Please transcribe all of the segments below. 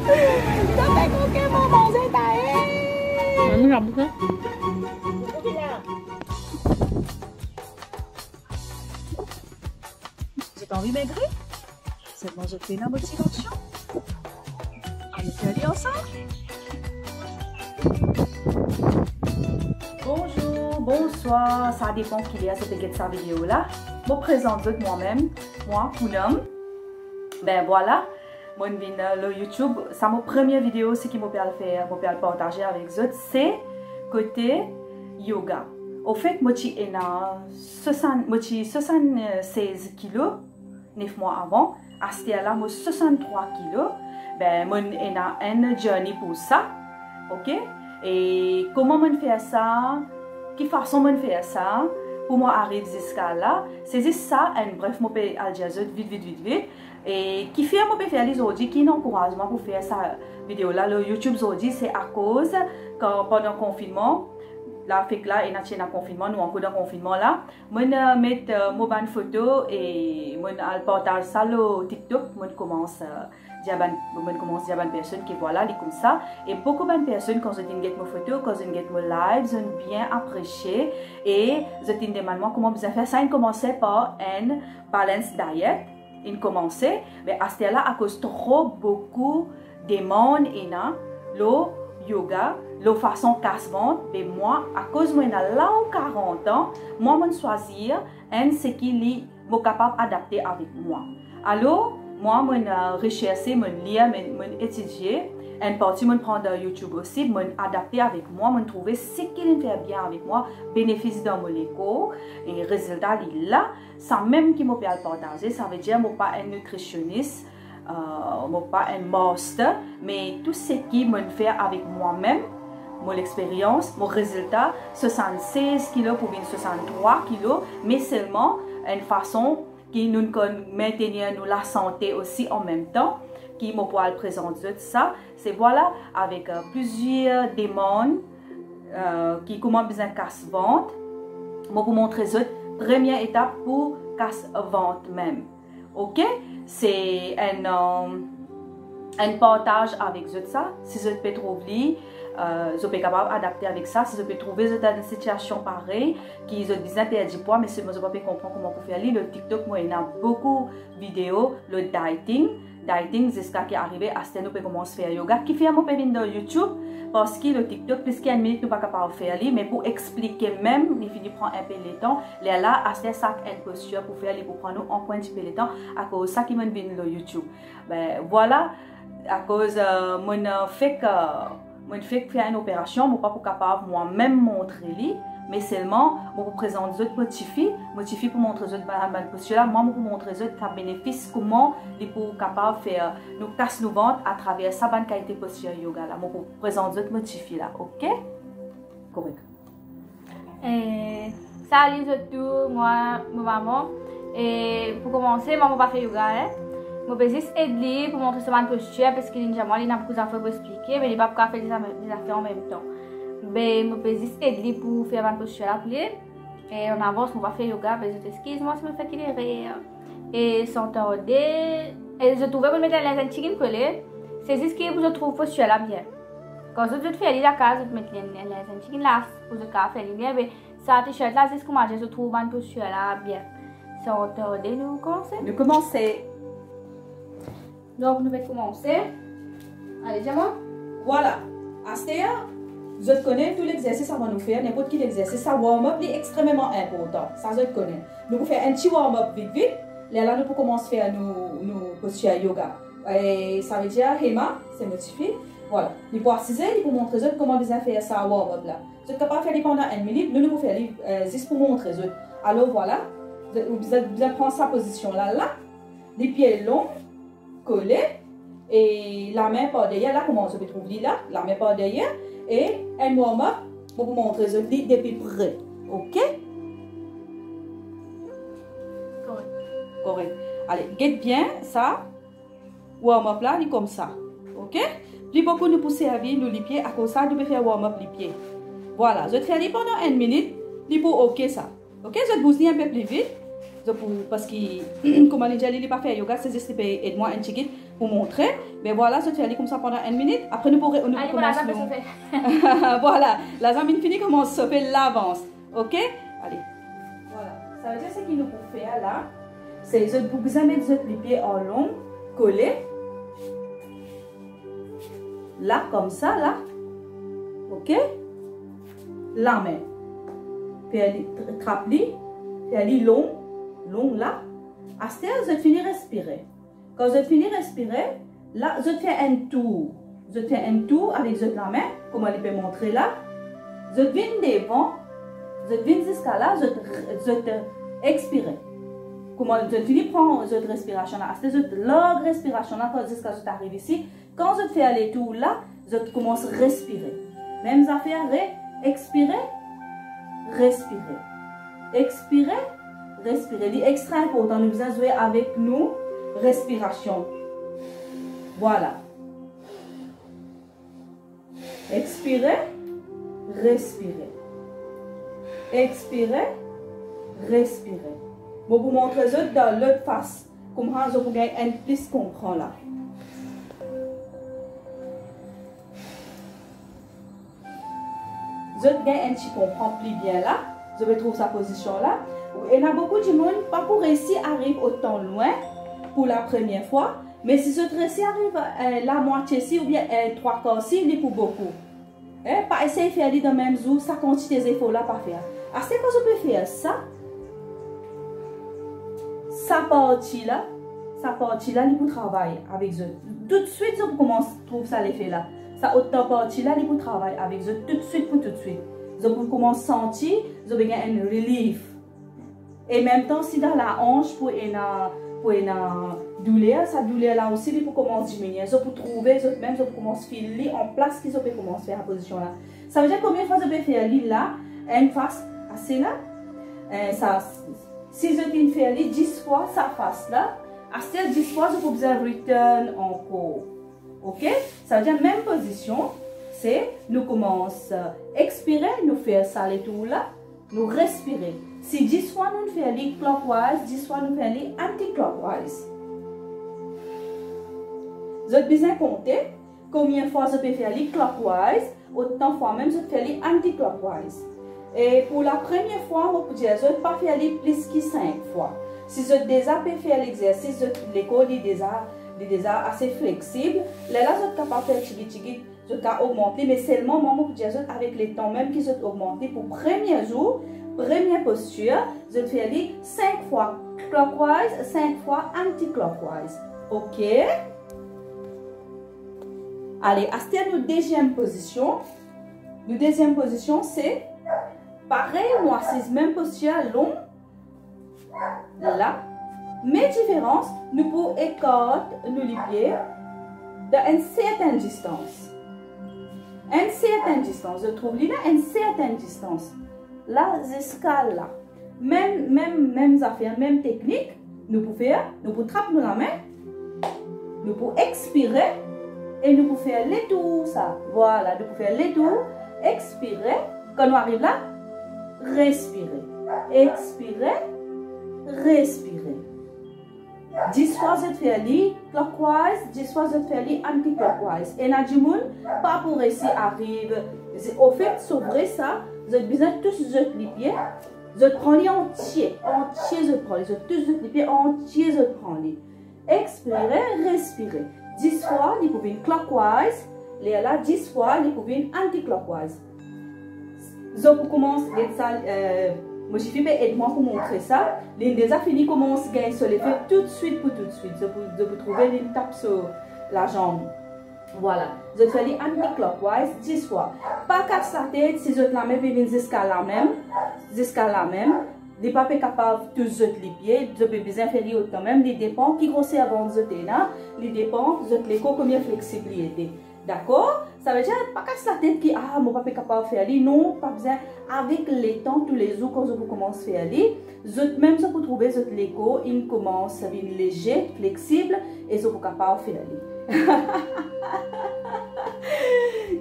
Sampai kok kayak mau saya tahu. Mana rambutnya? J'ai envie de maigrir. Seulement je fais la motivation. On peut aller ensemble. Bonjour, bonsoir, ça dépend qui est à cette vidéo là. Je me présente moi-même, moi, Pounam. Ben voilà, moi je viens le YouTube. C'est ma première vidéo, ce qui m'a faire, m'a partager avec vous, c'est côté yoga. Au fait, moi j'ai 76 kilos 9 mois avant. À ce là, moi 63 kilos. Ben moi j'ai une journey pour ça, ok? Et comment on fait ça? Quelle façon on fait ça? Pour moi arrive jusqu'à là, c'est juste ça. En bref, moi peux aller vite. Et qui fait moi peux faire les aujourd'hui, qui n'encouragement pour faire ça vidéo là, le YouTube aujourd'hui, c'est à cause quand pendant le confinement. La fait que là, il y a un confinement, nous encore dans le confinement là. Moi, je mets mon photo et moi, je partage ça sur TikTok. Moi, je commence à dire à une personne qui voilà, comme ça. Et beaucoup de personnes, quand je dis mes photos, quand je dis mes lives, ils ont bien apprécié. Et je dis demande comment vous avez fait ça. Ils commençaient par une balance diet. Ils commençaient, mais à ce là, à cause trop beaucoup de monde, il y a le yoga, la façon casse-ventre, mais moi, à cause de là 40 ans, moi, je choisir un ce qui est capable d'adapter avec moi. Alors, moi, je recherché, je lire, je étudier, une partie, je prends de YouTube aussi, je adapter avec moi, je trouver ce qui fait bien avec moi, bénéfice dans mon éco, et résultat là, ça même qui m'a partager, ça veut dire que je ne suis pas un nutritionniste. Pas un master, mais tout ce qui me fait avec moi-même, mon expérience, mon résultat, 76 kg pour 63 kg, mais seulement une façon qui nous maintenir la santé aussi en même temps, qui me pourra présenter ça. C'est voilà, avec plusieurs demandes qui commencent besoin casse-ventre. Moi, pour montrer la première étape pour casse-ventre même. Ok? C'est un partage avec eux ça. Si je peux trouver, je suis capable d'adapter avec ça. Si je peux trouver dans une situation pareille, qui ont besoin de perdre du poids, mais si je ne peux pas comprendre comment pour faire le TikTok, moi, il y a beaucoup de vidéos, le dieting, jusqu'à qui arrive à ce que nous pouvons commencer à faire yoga, qui fait mon peu dans YouTube, parce que le TikTok, plus qu'il y a une minute, nous ne pouvons pas faire, mais pour expliquer même, il finit prendre un peu de temps, là, à ce que ça une posture pour faire, pour prendre un point de peu de temps, à cause de ça qui m'a venu dans YouTube. Ben, voilà, à cause mon fait que faire une opération, je ne suis pas capable moi-même montrer, mais seulement je vous présente les autres motifs pour montrer les autres posture là, moi pour montrer les autres bénéfices, comment les pour capable faire nous casse nos ventres à travers sa bonne qualité posture yoga là, moi pour présenter les autres motifs là, ok? Correct. Salut à tous, moi, ma maman. Et pour commencer, moi, je ne vais pas faire yoga. Je vais juste aider pour montrer sa bonne posture parce qu'il y a beaucoup d'affaires pour expliquer, mais il n'y a pas faire des affaires en même temps. Mais je vais juste aider pour faire la bonne posture là. Et on avance, on va faire yoga. Mais je t'excuse, moi, ça me fait qu'il est rire. Et sans tarder, et je trouvais que je mettre les antiques collées. C'est juste que je trouve posture là bien. Quand je te fais la case, je mets les antiques là pour je faire bien. Mais ça t-shirt là, c'est ce que moi je trouve bonne posture là bien. Sans tarder, nous commençons. Nous commençons. Donc, nous allons commencer. Allez, dis-moi. Voilà. À ce temps, je connais tout l'exercice avant de nous faire. N'importe quel exercice, ça warm-up est extrêmement important. Ça, je connais. Nous pouvons faire un petit warm-up vite. Là, nous pouvons commencer à faire nos postures yoga. Et ça veut dire, Hema, c'est motivé. Voilà. Nous pouvons assiser, nous pouvons montrer comment vous faire ça warm-up là. Vous êtes capable de faire pendant 1 minute. Nous pouvons faire juste pour montrer. Alors, voilà. Vous allez prendre sa position là. Les pieds longs. Collé et la main par derrière, là comment on se trouve là, la main par derrière et un warm-up pour vous montrer ce lit depuis près, ok? Correct. Allez, guette bien ça, warm-up là, comme ça, ok? Plus beaucoup nous pousser à vie, nous les pieds, à cause ça, nous pouvons faire warm-up les pieds. Voilà, je vais faire pendant 1 minute, pour ok ça, ok? Je vais bouger un peu plus vite. Parce que, comme on dit, il n'est pas fait yoga, c'est juste pour aider moi un petit peu pour montrer. Mais voilà, je fais aller comme ça pendant 1 minute. Après, nous pourrons commencer. Voilà, la zamine finie commence à faire l'avance. Ok? Allez. Voilà. Ça veut dire ce qu'il nous faut faire là. C'est que vous pouvez mettre les pieds en long, collés. Là, comme ça, là. Ok? La main. Puis elle trappe-li. Puis elle est long là. À ce temps, je finis de respirer. Quand je finis de respirer, là, je fais un tour. Je fais un tour avec la main, comme elle peut montrer là. Je viens devant, je viens jusqu'à là, je te expire. Comment je finis de prendre cette respiration là. C'est cette longue respiration là jusqu'à ce que tu arrives ici. Quand je fais aller tout là, je commence à respirer. Même affaire, expirer, respirer. Expirer, respirer. C'est extra important. Nous devons jouer avec nous. Respiration. Voilà. Expirer, respirer. Expirer, respirer. Je vais vous montrer dans l'autre face. Comment je vous gagne un plus comprend là. Je gagne un petit comprend plus bien là. Je vais trouver sa position là. Et il y a beaucoup de monde, pas pour réussir arrive autant loin pour la première fois. Mais si je réussis arrive la moitié ci ou bien 3/4 ci, il est pour beaucoup. Pas essayer de faire dans le même jour, ça continue des efforts là, pas faire. À ce que je peux faire ça, sa partie là, il faut travailler avec eux. Tout de suite, je commence à trouver ça l'effet là. Ça autant partie là, il faut travailler avec eux tout de suite pour tout de suite. Je peux commencer à sentir, je vais gagner un relief. Et en même temps, si dans la hanche, pour une douleur, cette douleur là aussi, il faut commencer à diminuer. Je peux trouver, même je peux commencer à filer en place, qui je peux commencer à faire la position là. Ça veut dire combien de fois je peux faire l'île là, une face assez là. Si je peux faire l'île 10 fois, sa face là, à cette 10 fois, je peux besoin de return encore. Ok? Ça veut dire même position, c'est nous commençons à expirer, nous faire ça et tout là, nous respirer. Si 10 fois nous faisons les clockwise, 10 fois nous faisons les anti-clockwise. Vous avez besoin de compter combien de fois je peux faire les clockwise, autant de fois même je peux faire les anti-clockwise. Et pour la première fois, je peux dire je ne peux pas faire les plus que 5 fois. Si je déjà peux faire l'exercice, l'école est déjà assez flexible. Là, je suis capable de faire tigui, je peux augmenter, mais seulement moi, je peux dire avec les temps même qui sont augmentés pour le premier jour. Première posture, je fais aller 5 fois clockwise, 5 fois anti-clockwise. Ok? Allez, à notre deuxième position. La deuxième position, c'est pareil, moi, c'est la même posture long. Là. Mais différence, nous pouvons écarter nos pieds d'une certaine distance. Une certaine distance. Je trouve là une certaine distance. Là, jusqu'à là. Même affaire, même technique, nous pouvons faire, nous pouvons trapper dans la main, nous pouvons expirer et nous pouvons faire les tours, ça. Voilà, nous pouvons faire les tours, expirer, quand on arrive là, respirer, expirer, respirer. 10 fois je fais les clockwise, 10 fois je fais les anti-clockwise. Et dans du monde, pas pour réussir arrive. Au fait, sauver ça, vous avez besoin de tous les pieds. Je prends les entiers, je prends les tous les pieds entiers, je prends les. Expirer, respirer. 10 fois, vous pouvez clockwise. Là, 10 fois, vous pouvez anti-clockwise. Je commence à ça. Moi, je fais aide-moi pour montrer ça. Les déjà fini commence à gagner sur les faits tout de suite pour tout de suite. Je peux trouver une tape sur la jambe. Voilà. Je fais les anti-clockwise 10 fois. Pas casser la tête si je la mets jusqu'à la même. Jusqu'à la même. Les pas capables de tous les pieds. Je peux besoin faire autant même. Les dépend qui grossissent avant de jeter là. Les dépend de les combien de flexibilité. D'accord? Ça veut dire pas casser la tête qui mon papa est capable de faire les non, pas besoin avec les temps tous les jours quand je commence à faire les même si vous trouvez l'écho, il commence à être léger, flexible et je suis capable de faire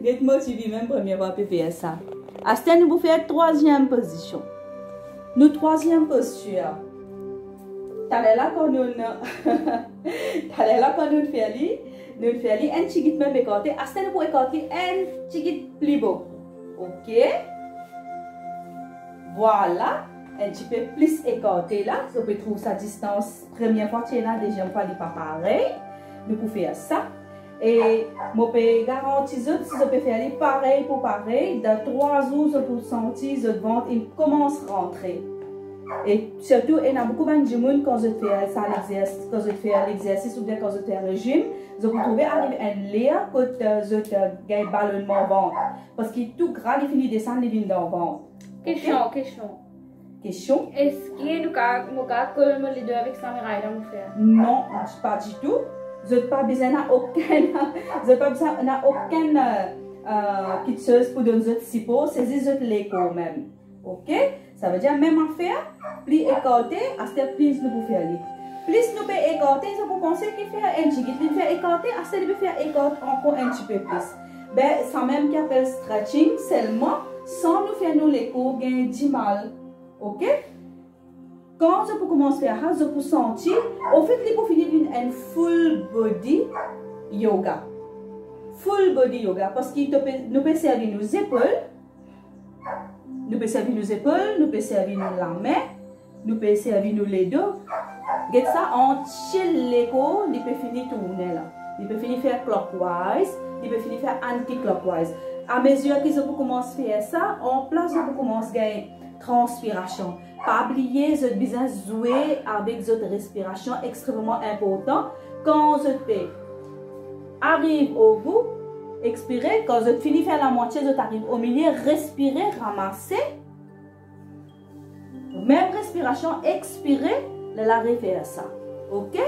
les. Vous motivé même première fois pour faire ça. À ce temps, nous vous faire troisième position. Nous troisième posture. T'as là quand nous Là, quand nous faisons un petit peu même écarté, à nous pour écarter un petit peu plus beau. Ok? Voilà. Un petit peu plus écarté là. Vous pouvez trouver sa distance. Première fois, tu es là, deuxième fois, il n'est pas pareil. Nous pouvons faire ça. Et je peux garantir que si je peux faire pareil pour pareil, dans 3 jours, je peux sentir que votre ventre commence à rentrer. Et surtout, il y a beaucoup de gens quand je fais l'exercice ou bien quand je fais le régime, je peux trouver arriver un lien quand je fais un ballonnement au ventre. Parce que tout gras, il finit de descendre dans le ventre. Question? Est-ce qu'il y a un cas que les deux avec sa mère là, faire? Non, pas du tout. Je n'ai pas besoin d'aucune petite chose pour donner un support, c'est juste l'écho même. Ok? Ça veut dire même affaire, plus écarté, à ce plus nous pouvons faire. Plus nous pouvons écarter, je peux penser qu'il fait un petit peu. Plus faire écarter, à ce nous pouvons faire écarter encore un petit peu plus. Ben, ça même qui appelle stretching, seulement, sans nous faire nous l'écho, gain 10 mal. Ok? Quand je peux commencer à faire ça, je peux sentir, au fait, il faut finir un full body yoga. Full body yoga, parce que nous pouvons servir nos épaules, nous pouvons servir nos épaules, nous pouvons servir nos la main, nous pouvons servir nos les dos. Get ça, on chill l'écho, il peut finir tourner là. Il peut finir faire clockwise, il peut finir faire anti-clockwise. À mesure que je peux commencer à faire ça, en place, je peux commencer à gagner transpiration. Pas oublier, je dois bien jouer avec votre respiration extrêmement important. Quand je fais arrive au bout, expirer. Quand je finis de faire la moitié, je t'arrive au milieu, respirer, ramasser. Même respiration, expirer, la refaire ça. Ok?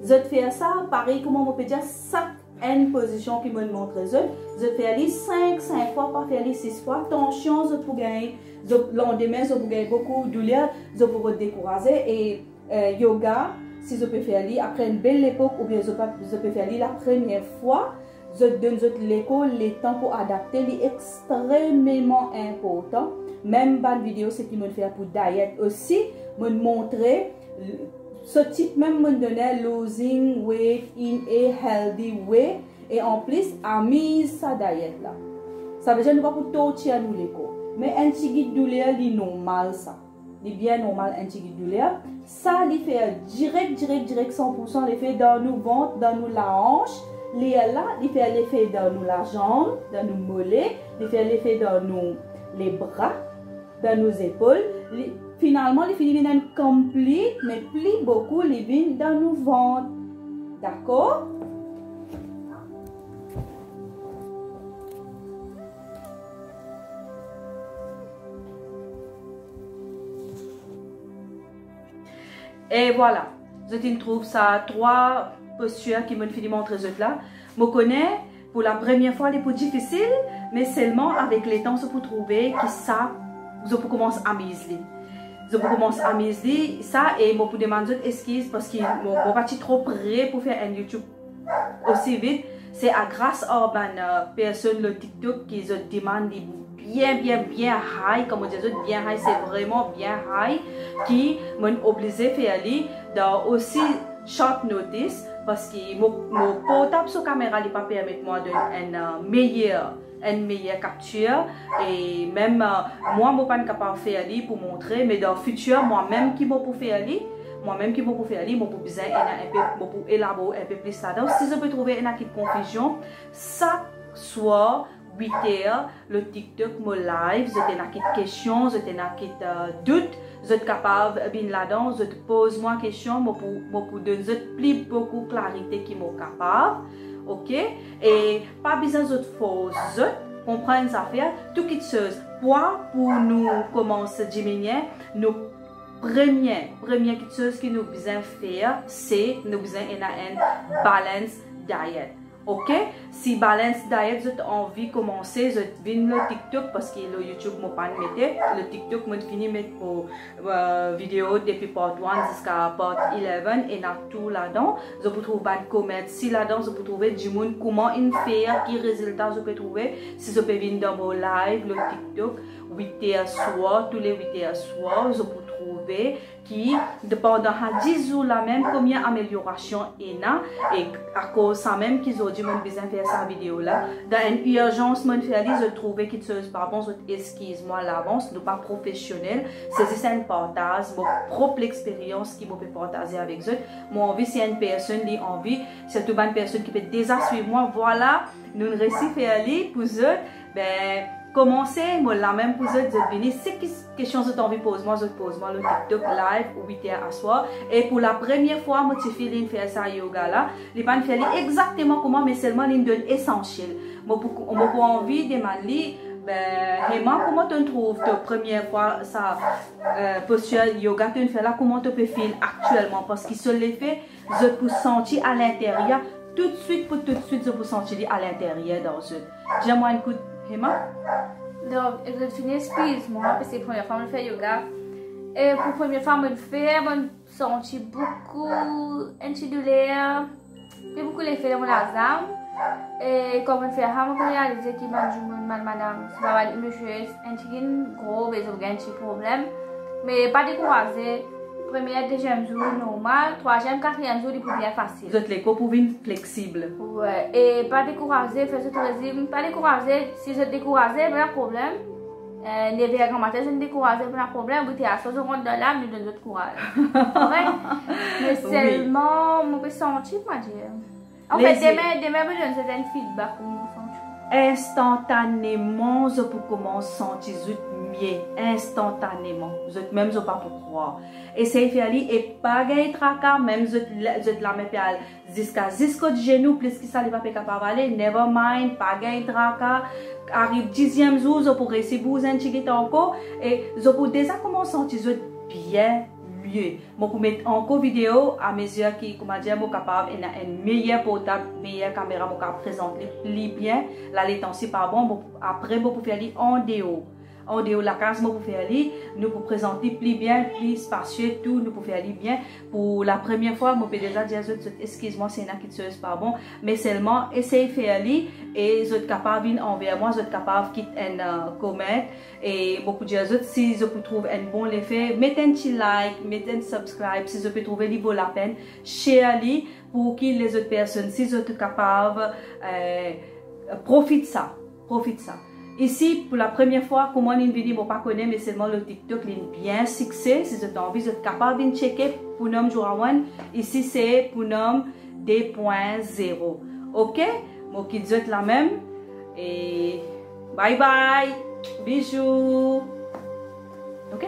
Je fais ça, pareil, comment on peut dire, ça, une position qui me montre. Je fais aller 5 fois, pas faire aller 6 fois. Tension, je peux gagner. Le lendemain, je peux gagner beaucoup de douleur, je peux me décourager. Et yoga, si je peux faire aller après une belle époque, ou bien je peux faire aller la première fois, je donne l'écho, les temps pour adapter, c'est extrêmement important. Même dans la vidéo, c'est qui me fait pour diet aussi, me montrer ce type même me donner losing weight in a healthy way et en plus à mise sa diet là. Ça veut dire nous pas pour tout tirer nous l'écho, mais un petit guide douleur c'est normal ça. C'est bien normal un petit guide douleur. Ça il fait direct 100%, il fait dans nos ventre, dans nos la hanche. Les là, il fait l'effet dans nos la jambe, dans nos mollets, il fait l'effet dans nos les bras, dans nos épaules. Finalement, il finit dans complet, mais plus beaucoup, il vient dans nos ventres. D'accord? Et voilà, je trouve ça 3 postures qui me font montrer là. Je connais pour la première fois les plus difficiles, mais seulement avec les temps, je peux trouver que ça, je peux commencer à miser. Je peux commencer à miser ça et je peux demander des excuses parce que je ne suis pas trop prêt pour faire un YouTube aussi vite. C'est grâce à une personne, le TikTok, qui se demande bien high, comme on dit, bien high, c'est vraiment bien high, qui m'a obligé à faire dans aussi short notice parce que mon portable sur caméra ne pas permettre moi de une meilleure capture et même moi je ne suis pas capable de faire pour montrer, mais dans le futur moi-même qui peux faire moi-même qui peux faire je peux besoin élaborer un peu plus là-dedans. Si je peux trouver une petite confusion, ça soit 8 heures, le TikTok me live, je t'ai une question, je t'ai une doute, je suis capable de là-dedans, je te pose moi question, je peux donner plus beaucoup de clarité qui m'est capable, ok? Et pas besoin de force, comprendre les affaires, tout quelque chose. Pour nous commencer à diminuer, nous première chose que nous besoin faire, c'est nous besoin une balance diet. Ok, si balance diet, j'ai envie de commencer, je viens le TikTok parce que le YouTube m'a pas mis. Le TikTok m'a fini mettre pour vidéo depuis part 1 jusqu'à part 11 et n'a tout là-dedans. Je peux trouver un commerce là-dedans, je peux trouver du monde comment il fait, quel résultat je peux trouver. Si je peux venir dans mon live, le TikTok, 8 heures soir, tous les 8 heures soir, je peux trouver qui pendant 10 jours là même combien amélioration et à cause ça même qu'ils ont dit mon besoin faire sa vidéo là dans une urgence mon fait aller je trouvais qu'ils se par bon excuse-moi l'avance nous pas professionnel c'est un partage mon propre expérience qui me peut partager avec eux mon envie c'est une personne qui envie c'est une bonne personne qui peut déjà suivre moi voilà nous réussi faire aller pour eux ben commencer moi la même pour eux de venir c'est question que tu as envie pose moi le TikTok live ou 8h à soir et pour la première fois moi tu fais faire ça yoga là les pas faire exactement comment mais seulement une donne essentiel moi pour envie de demander ben Emma comment tu trouves ta première fois ça posture yoga tu fais là comment tu peux faire actuellement parce qu'il se les fait je peux sentir à l'intérieur tout de suite je peux sentir à l'intérieur dans eux j'aimerais un coup Emma. Donc, je finis, excuse-moi, parce que c'est la première fois que je fais yoga. Et pour la première fois que je fais, je sens beaucoup douleur, beaucoup l'effet de mon azam. Et comme je fais, je réalise que madame, c'est pas monsieur, un gros, mais j'ai un petit problème. Mais pas décourager. Premier, deuxième jour normal, troisième, quatrième jour, il peut bien facile. Vous êtes les cours pour être flexible. Ouais, et pas décourager, faire ce régime, pas décourager. Si je décourage, il y a un problème. Les verres en matin, je ne décourage pas un problème. Vous êtes à 60 € de l'âme, nous donnons notre courage. Mais seulement, on peut sentir, moi dire. En fait, demain, je donne un feedback pour nous sentir. Instantanément, je peux commencer à sentir mieux. Instantanément. Même je pas pour croire. Essayez de faire et pas gagner tracas, même je la mets jusqu'au genou, plus que ça ne va pas capable aller. Never mind, pas gagner tracas. Arrive 10e jour, je pourrais essayer de vous intéresser encore. Et je peux déjà commencer à sentir bien mieux. Je peux mettre encore vidéo à mesure que, comment dire, je suis capable une meilleure portable, meilleure caméra, je suis capable de présenter plus bien. La latency pas bon. Après, je peux faire en dehors. En dehors de la case, nous pouvons faire aller, nous pouvons présenter plus bien, plus spacieux, tout, nous pouvons faire aller bien. Pour la première fois, je peux déjà dire, excuse-moi, c'est une qui ne pas bon, mais seulement essayez de faire aller et vous êtes capable de envers moi, vous êtes capable de quitter un comment et beaucoup de dire, si je peux trouver un bon effet, mettez un petit like, mettez un subscribe, si je peux trouver qu'il vaut la peine, share les pour que les autres personnes, si vous êtes capable, profite ça. Ici, pour la première fois, comment une vidéo, je ne pas connaître, mais seulement le TikTok, il est bien succès. Si vous avez envie, vous êtes capable de checker pour nom Jorawan. Ici, c'est pour nom 2.0. Ok? Moi, qui vous êtes la même. Et bye bye. Bisous. Ok?